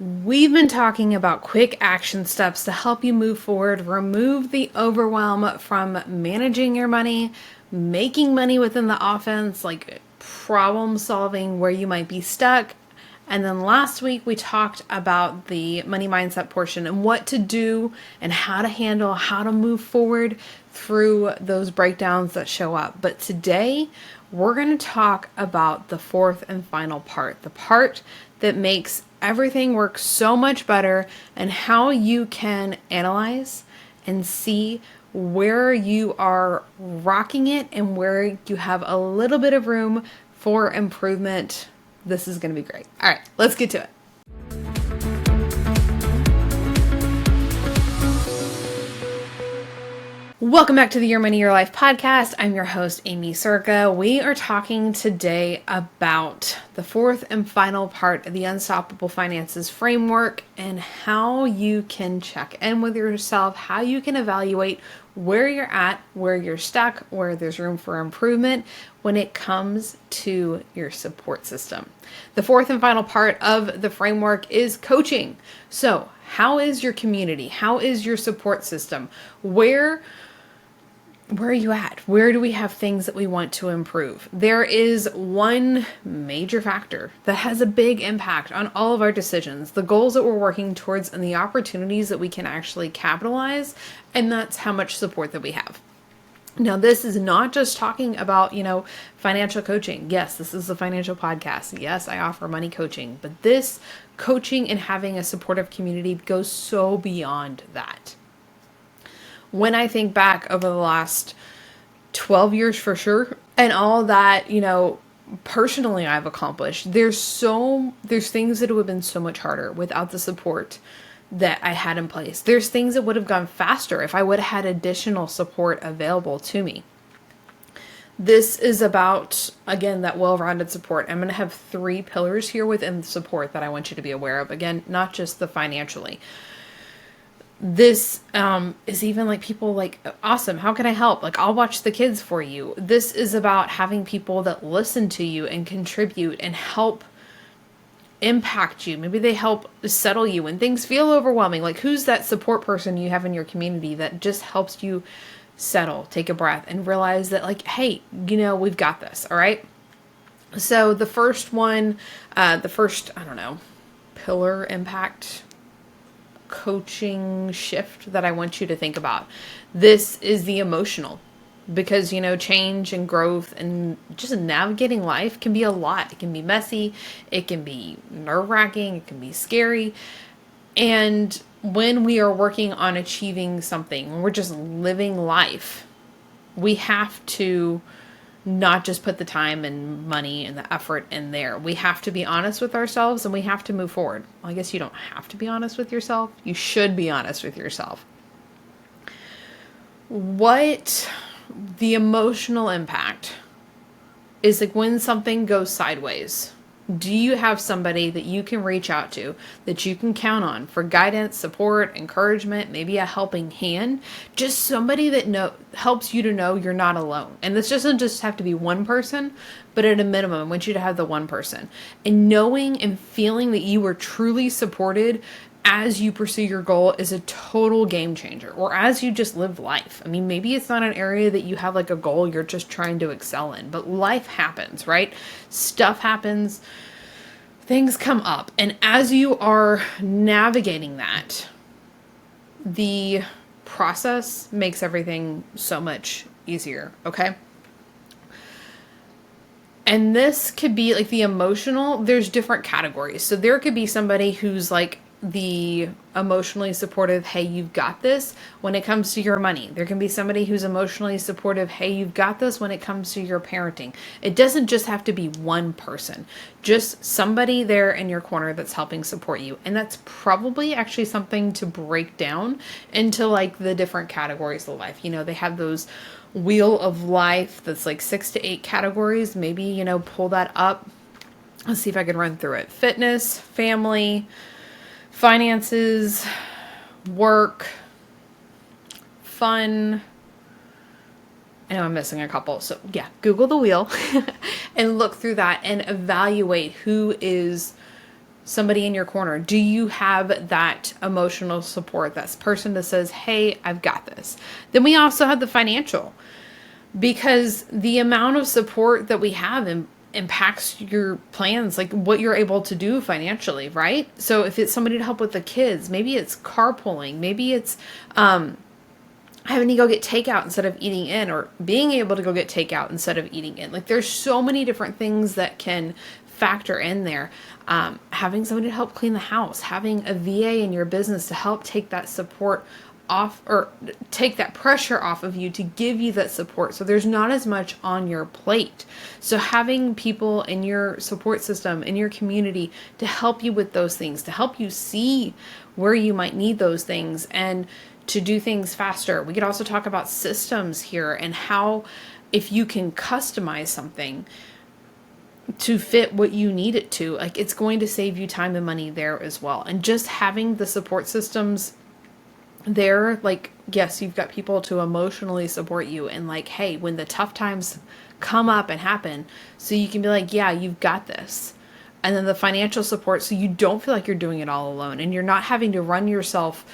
We've been talking about quick action steps to help you move forward, remove the overwhelm from managing your money, making money within the offense, like problem solving where you might be stuck. And then last week we talked about the money mindset portion and what to do and how to handle, how to move forward through those breakdowns that show up. But today we're going to talk about the fourth and final part, the part that makes everything work so much better, and how you can analyze and see where you are rocking it and where you have a little bit of room for improvement. This is going to be great. All right, let's get to it. Welcome back to the Your Money, Your Life podcast. I'm your host, Amy Circa. We are talking today about the fourth and final part of the Unstoppable Finances framework and how you can check in with yourself, how you can evaluate where you're at, where you're stuck, where there's room for improvement when it comes to your support system. The fourth and final part of the framework is coaching. So, how is your community? How is your support system? Where are you at? Where do we have things that we want to improve? There is one major factor that has a big impact on all of our decisions, the goals that we're working towards, and the opportunities that we can actually capitalize, and that's how much support that we have. Now, this is not just talking about, financial coaching. Yes, this is a financial podcast. Yes, I offer money coaching, but this coaching and having a supportive community goes so beyond that. When I think back over the last 12 years for sure, and all that, personally I've accomplished, there's things that would have been so much harder without the support that I had in place. There's things that would have gone faster if I would have had additional support available to me. This is about, again, that well-rounded support. I'm going to have 3 pillars here within the support that I want you to be aware of. Again, not just the financially. This is even like people like, awesome, how can I help? Like, I'll watch the kids for you. This is about having people that listen to you and contribute and help impact you. Maybe they help settle you when things feel overwhelming. Like, who's that support person you have in your community that just helps you settle, take a breath, and realize that, like, hey, we've got this, all right? So the first one, pillar impact coaching shift that I want you to think about. This is the emotional, because change and growth and just navigating life can be a lot. It can be messy, it can be nerve-wracking, it can be scary. And when we are working on achieving something, when we're just living life, we have to not just put the time and money and the effort in there. We have to be honest with ourselves and we have to move forward. Well, I guess you don't have to be honest with yourself. You should be honest with yourself. What the emotional impact is, like, when something goes sideways, do you have somebody that you can reach out to, that you can count on for guidance, support, encouragement, maybe a helping hand? Just somebody that helps you to know you're not alone. And this doesn't just have to be one person, but at a minimum, I want you to have the one person. And knowing and feeling that you are truly supported as you pursue your goal is a total game changer, or as you just live life. I mean, maybe it's not an area that you have like a goal you're just trying to excel in, but life happens, right? Stuff happens, things come up. And as you are navigating that, the process makes everything so much easier, okay? And this could be like the emotional, there's different categories. So there could be somebody who's like the emotionally supportive, hey, you've got this when it comes to your money. There can be somebody who's emotionally supportive, hey, you've got this when it comes to your parenting. It doesn't just have to be one person, just somebody there in your corner that's helping support you. And that's probably actually something to break down into like the different categories of life. They have those wheel of life that's like 6 to 8 categories. Maybe, pull that up. Let's see if I can run through it. Fitness, family, finances, work, fun. I know I'm missing a couple. So yeah, Google the wheel and look through that and evaluate who is somebody in your corner? Do you have that emotional support, that person that says, hey, I've got this? Then we also have the financial, because the amount of support that we have impacts your plans, like what you're able to do financially, right? So if it's somebody to help with the kids, maybe it's carpooling, maybe it's having to go get takeout instead of eating in, or being able to go get takeout instead of eating in. Like there's so many different things that can factor in there. Having somebody to help clean the house, having a VA in your business to help take that support off, or take that pressure off of you, to give you that support, so there's not as much on your plate. So having people in your support system, in your community, to help you with those things, to help you see where you might need those things, and to do things faster. We could also talk about systems here, and how if you can customize something to fit what you need it to, like it's going to save you time and money there as well. And just having the support systems there, like, yes, you've got people to emotionally support you, and like, hey, when the tough times come up and happen, so you can be like, yeah, you've got this. And then the financial support, so you don't feel like you're doing it all alone, and you're not having to run yourself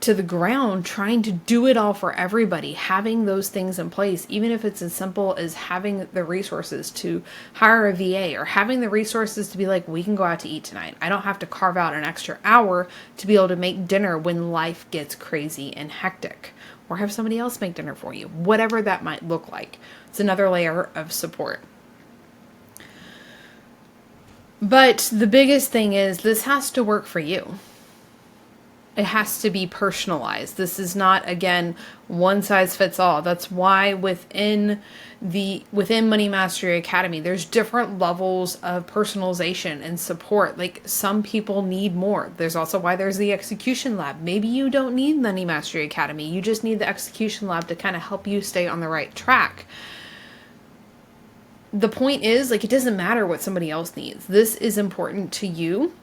to the ground trying to do it all for everybody. Having those things in place, even if it's as simple as having the resources to hire a VA, or having the resources to be like, we can go out to eat tonight. I don't have to carve out an extra hour to be able to make dinner when life gets crazy and hectic, or have somebody else make dinner for you, whatever that might look like. It's another layer of support. But the biggest thing is, this has to work for you. It has to be personalized. This is not, again, one size fits all. That's why within Money Mastery Academy, there's different levels of personalization and support. Like some people need more. There's also why there's the execution lab. Maybe you don't need Money Mastery Academy. You just need the execution lab to kind of help you stay on the right track. The point is, like, it doesn't matter what somebody else needs. This is important to you.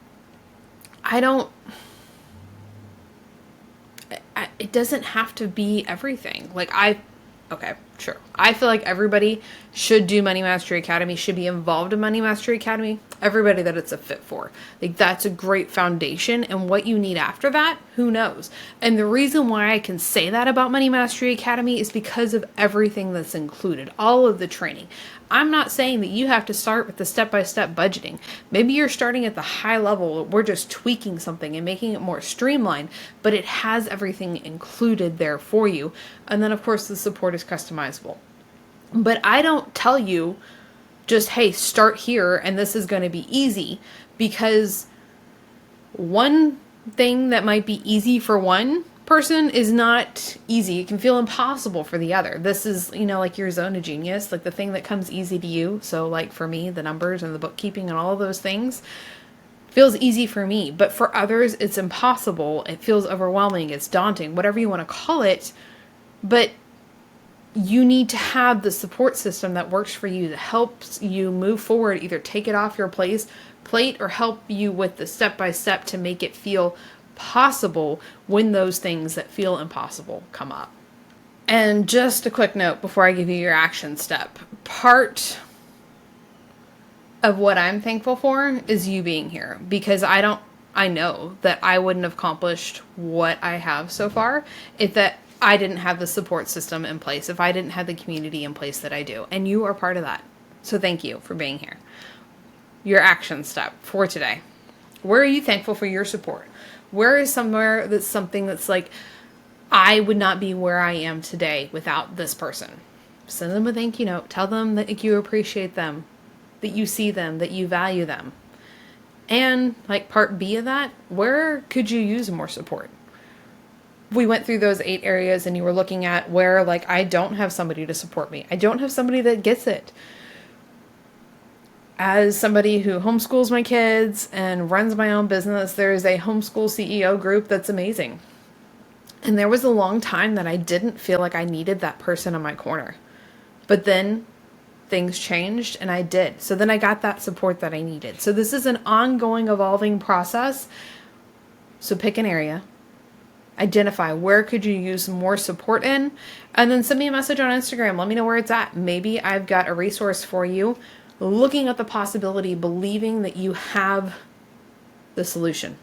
It doesn't have to be everything. Okay, sure. I feel like everybody should do Money Mastery Academy, should be involved in Money Mastery Academy. Everybody that it's a fit for. Like, that's a great foundation. And what you need after that, who knows? And the reason why I can say that about Money Mastery Academy is because of everything that's included, all of the training. I'm not saying that you have to start with the step-by-step budgeting. Maybe you're starting at the high level. We're just tweaking something and making it more streamlined, but it has everything included there for you. And then, of course, the support is customizable. But I don't tell you just, hey, start here and this is going to be easy, because one thing that might be easy for one person is not easy. It can feel impossible for the other. This is, like your zone of genius, like the thing that comes easy to you. So like for me, the numbers and the bookkeeping and all of those things feels easy for me, but for others, it's impossible. It feels overwhelming. It's daunting, whatever you want to call it. But you need to have the support system that works for you, that helps you move forward, either take it off your plate or help you with the step-by-step to make it feel possible when those things that feel impossible come up. And just a quick note before I give you your action step. Part of what I'm thankful for is you being here, because I know that I wouldn't have accomplished what I have so far if I didn't have the support system in place, if I didn't have the community in place that I do. And you are part of that. So thank you for being here. Your action step for today. Where are you thankful for your support? Where is somewhere that's something that's like, I would not be where I am today without this person? Send them a thank you note. Tell them that you appreciate them, that you see them, that you value them. And like part B of that, where could you use more support? We went through those 8 areas and you were looking at where, like, I don't have somebody to support me. I don't have somebody that gets it. As somebody who homeschools my kids and runs my own business, there's a homeschool CEO group that's amazing. And there was a long time that I didn't feel like I needed that person in my corner. But then things changed and I did. So then I got that support that I needed. So this is an ongoing, evolving process. So pick an area. Identify where could you use more support in, and then send me a message on Instagram. Let me know where it's at. Maybe I've got a resource for you. Looking at the possibility, believing that you have the solution,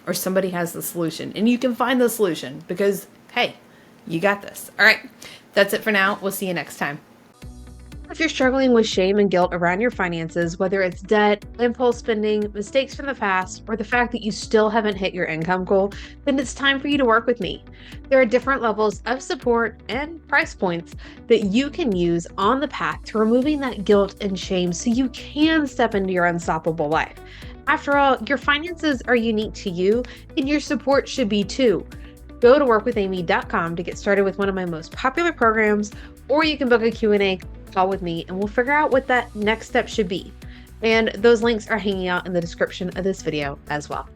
or somebody has the solution, and you can find the solution because, hey, you got this. All right, that's it for now. We'll see you next time. If you're struggling with shame and guilt around your finances, whether it's debt, impulse spending, mistakes from the past, or the fact that you still haven't hit your income goal, then it's time for you to work with me. There are different levels of support and price points that you can use on the path to removing that guilt and shame so you can step into your unstoppable life. After all, your finances are unique to you, and your support should be too. Go to workwithamy.com to get started with one of my most popular programs, or you can book a Q&A call with me and we'll figure out what that next step should be. And those links are hanging out in the description of this video as well.